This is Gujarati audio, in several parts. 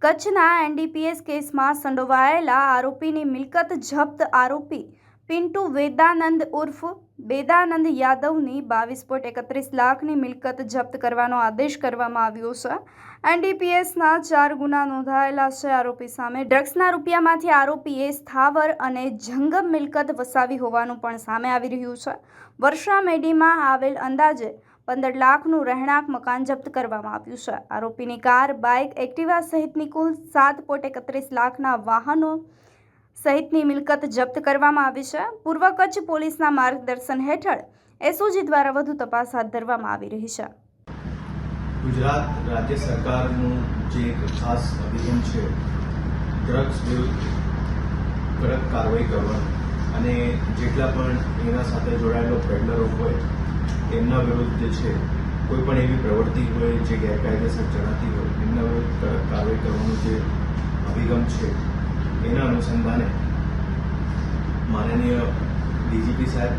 કચ્છના એનડીપીએસ કેસમાં સંડોવાયેલા આરોપીની મિલકત જપ્ત આરોપી પિન્ટુ વેદાનંદ ઉર્ફ બેદાનંદ યાદવની 22.31 લાખની મિલકત જપ્ત કરવાનો આદેશ કરવામાં આવ્યો છે। એનડીપીએસના 4 ગુના નોંધાયેલા છે। આરોપી સામે ડ્રગ્સના રૂપિયામાંથી આરોપીએ સ્થાવર અને જંગમ મિલકત વસાવી હોવાનું પણ સામે આવી રહ્યું છે। વર્ષા મેડીમાં આવેલ અંદાજે 15 લાખનું રહેણાંક મકાન જપ્ત કરવામાં આવ્યું છે। આરોપીની કાર, બાઇક, એક્ટિવા સહિતની કુલ 7.31 લાખના વાહનો સહિતની મિલકત જપ્ત કરવામાં આવી છે। પૂર્વ કચ્છ પોલીસના માર્ગદર્શન હેઠળ એસઓજી દ્વારા વધુ તપાસ હાથ ધરવામાં આવી રહી છે। ગુજરાત રાજ્ય સરકારનું જે એક ખાસ અભિગમ છે, ડ્રગ્સ વિરુદ્ધ કડક કાર્યવાહી કરવાની અને જેટલા પણ એના સાથે જોડાયેલો પેડલરો હોય એમના વિરુદ્ધ જે છે કોઈ પણ એવી પ્રવૃત્તિ હોય જે ગેરકાયદેસર જણાતી હોય એમના વિરુદ્ધ કડક કાર્યવાહી કરવાનો જે અભિગમ છે એના અનુસંધાને માનનીય ડીજીપી સાહેબ,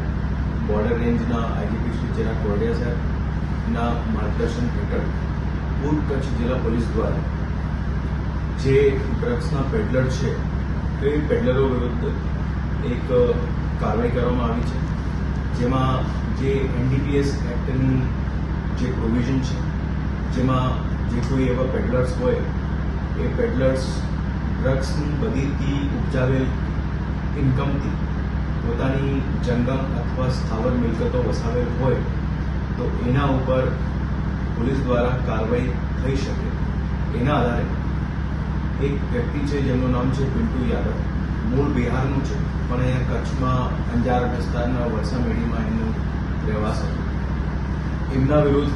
બોર્ડર રેન્જના આઈજીપી શ્રી ચિરાગ કોરડિયા સાહેબના માર્ગદર્શન હેઠળ પૂર્વ કચ્છ જિલ્લા પોલીસ દ્વારા જે ડ્રગ્સના પેડલર છે તે પેડલરો વિરુદ્ધ એક કાર્યવાહી કરવામાં આવી છે, જેમાં જે એનડીપીએસ એક્ટની જે પ્રોવિઝન છે જેમાં જે કોઈ એવા પેડલર્સ હોય એ પેડલર્સ ડ્રગ્સની બધીથી ઉપજાવેલ ઇન્કમથી પોતાની જંગમ અથવા સ્થાવર મિલકતો વસાવેલ હોય તો એના ઉપર પોલીસ દ્વારા કાર્યવાહી થઈ શકે એના આધારે એક વ્યક્તિ છે જેમનું નામ છે પિન્ટુ યાદવ, મૂળ બિહારનું છે પણ અહીંયા કચ્છમાં અંજાર વિસ્તારના વર્ષા મેડીમાં એમનું રહેવાસ હતું। એમના વિરુદ્ધ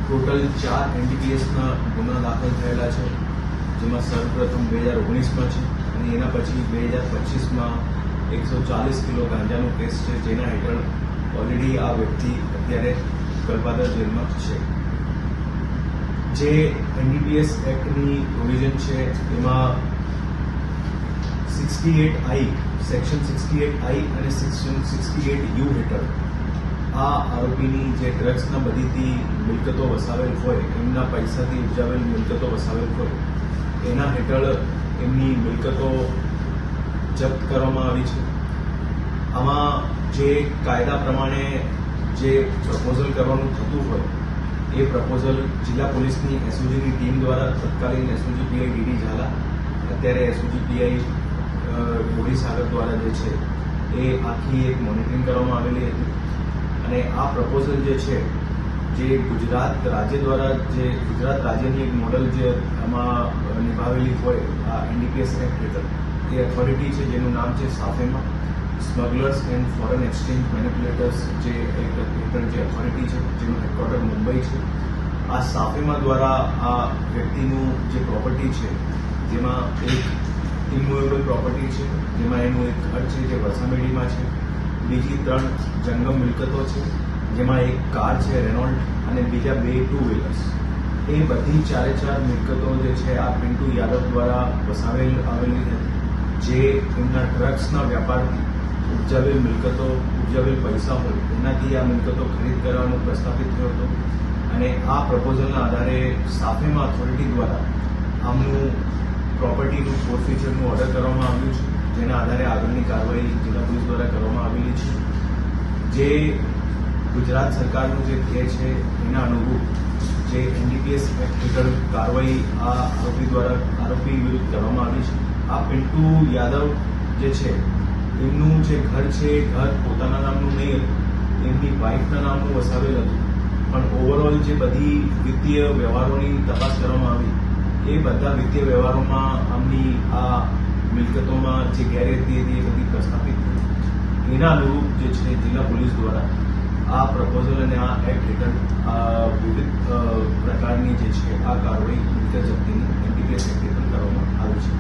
ટોટલ 4 એનડીપીએસના ગુના દાખલ થયેલા છે, જેમાં સર્વપ્રથમ 2019માં છે અને એના પછી 2025માં 140 કિલો ગાંજાનો કેસ છે, જેના હેઠળ ઓલરેડી આ વ્યક્તિ અત્યારે ગલપાદર જેલમાં છે। જે એનડીપીએસ એક્ટની પ્રોવિઝન છે એમાં 68I, સેક્શન 68I અને સેક્શન 68U હેઠળ આ આરોપીની જે ડ્રગ્સના બધીથી મિલકતો વસાવેલ હોય, એમના પૈસાથી ઉપજાવેલ મિલકતો વસાવેલ હોય એના હેઠળ એમની મિલકતો જપ્ત કરવામાં આવી છે। આમાં જે કાયદા પ્રમાણે જે પ્રપોઝલ કરવાનું થતું હોય એ પ્રપોઝલ જિલ્લા પોલીસની એસઓજીની ટીમ દ્વારા તત્કાલીન એસઓજી પીઆઈ ડીડી ઝાલા, અત્યારે એસઓજી પીઆઈ બોરીસાગર દ્વારા જે છે એ આખી એક મોનિટરિંગ કરવામાં આવેલી હતી અને આ પ્રપોઝલ જે છે જે ગુજરાત રાજ્ય દ્વારા જે ગુજરાત રાજ્યની એક મોડલ જે આમાં નિભાવેલી હોય આ એનડીપીએસ એક્ટ હેઠળ એ ઓથોરિટી છે જેનું નામ છે સાફેમા, સ્મગલર્સ એન્ડ ફોરેન એક્સચેન્જ મેનિપ્યુલેટર્સ જે હેઠળ જે ઓથોરિટી છે જેનું હેડક્વાર્ટર મુંબઈ છે। આ સાફેમા દ્વારા આ વ્યક્તિનું જે પ્રોપર્ટી છે જેમાં એક ઇમૂવેબલ પ્રોપર્ટી છે, જેમાં એનું એક ઘર છે જે વરસામેડીમાં છે, બીજી 3 જંગમ મિલકતો છે જેમાં એક કાર છે રેનોલ્ટ અને બીજા 2 ટુ વ્હીલર્સ, એ બધી 4 મિલકતો જે છે આ પિન્ટુ યાદવ દ્વારા વસાવેલ આવેલી હતી, જે એમના ડ્રગ્સના વ્યાપારથી ઉપજાવેલ મિલકતો, ઉપજાવેલ પૈસા હોય એનાથી આ મિલકતો ખરીદ કરવાનો પ્રસ્થાપિત થયો હતો અને આ પ્રપોઝલના આધારે સાફેમા ઓથોરિટી દ્વારા આમનું પ્રોપર્ટીનું ફોરફીચરનું ઓર્ડર કરવામાં આવ્યું છે, જેના આધારે આગળની કાર્યવાહી જિલ્લા પોલીસ દ્વારા કરવામાં આવેલી છે। જે ગુજરાત સરકારનું જે ધ્યેય છે એના અનુરૂપ જે એનડીપીએસ એક્ટ હેઠળ કાર્યવાહી આ આરોપી વિરુદ્ધ કરવામાં આવી છે। આ પિન્ટુ યાદવ જે છે એમનું જે ઘર છે ઘર પોતાના નામનું નહીં હતું, એમની વાઇફના નામનું વસાવેલ હતું, પણ ઓવરઓલ જે બધી વિત્તીય વ્યવહારોની તપાસ કરવામાં આવી એ બધા વિત્તીય વ્યવહારોમાં આમની આ મિલકતોમાં જે ગેરરીતિ હતી એ બધી પ્રસ્થાપિત થઈ। એના અનુરૂપ જે છે જિલ્લા પોલીસ દ્વારા આ પ્રપોઝલ અને આ એક્ટ હેઠળ વિવિધ પ્રકારની જે છે આ કાર્યવાહી મિલકત જપ્તીની એનડીપીએસ એક્ટ હેઠળ કરવામાં આવી છે।